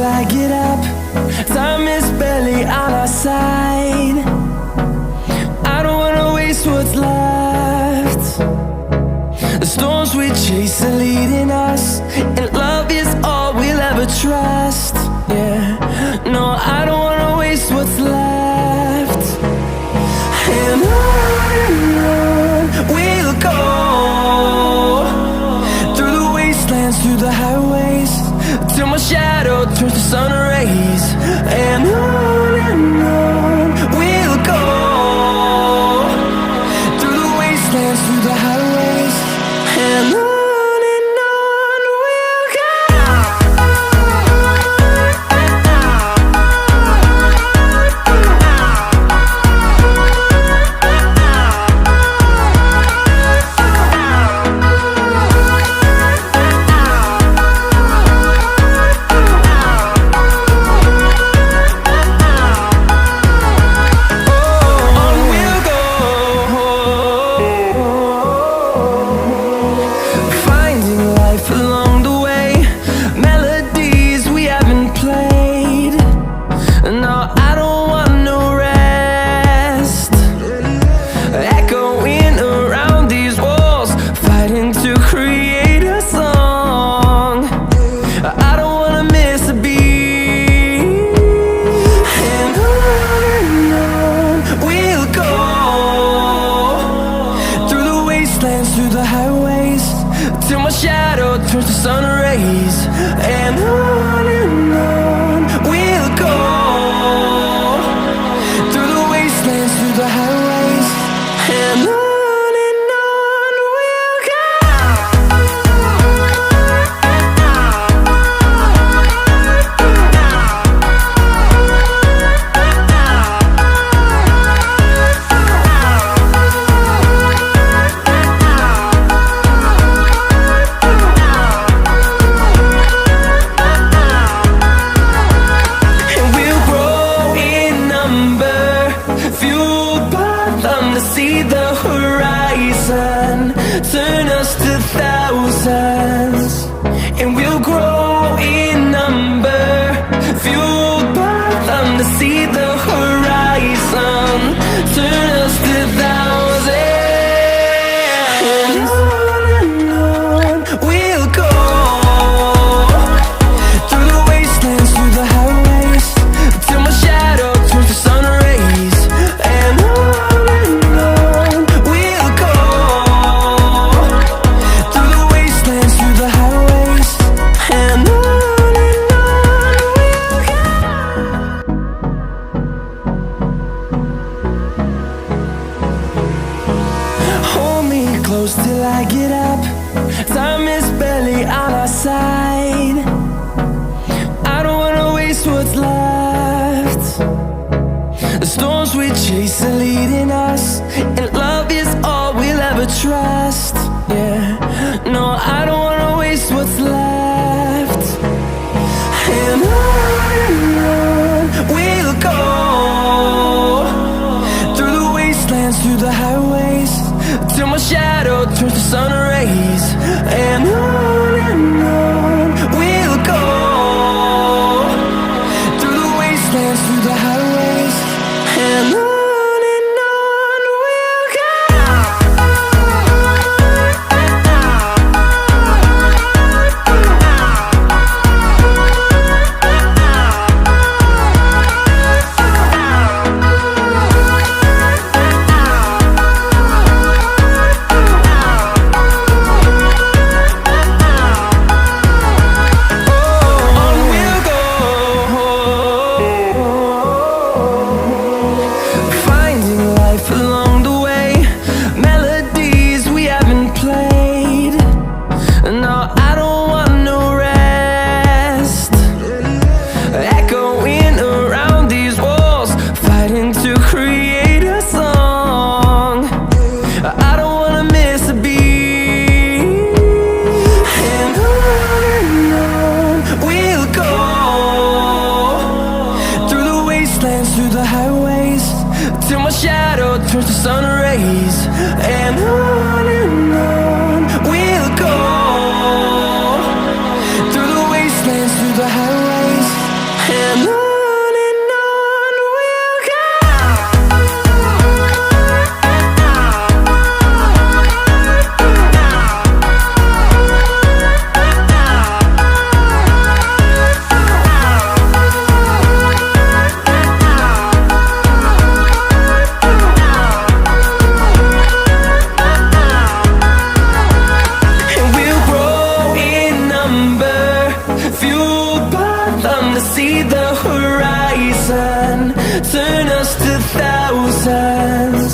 till I get up. Time is barely on our side. I don't wanna waste what's left. The storms we chase are leading us, and love is all we'll ever trust. Yeah, no, I don't wanna waste what's left. And on we'll go, through the wastelands, through the highways, till my shadow turns to sun rays. And on we'll go, through the wastelands, through the highways, and on we'll go. Through the highways, till my shadow turns to sun rays. And on we'll go, through the wastelands, through the highways, and on we'll go. See the horizon turn us to thousands, and we'll grow in number, fueled by them. To see the horizon turn us to thousands, and on we'll go, through the wastelands, through the highways, till my shadow turns to sun rays. And close till I get up. Time is barely on our side. I don't wanna waste what's left. The storms we chase are leading us, and love is all we'll ever trust. Yeah, no, I don't wanna waste what's left. And on we'll go, through the wastelands, through the highways, till my shadow turns to sun rays. And on we'll go, through the wastelands, through the highways, and on we'll go. turns to sun rays, and on we'll go, through the wastelands, through the highways. can turn us to thousands.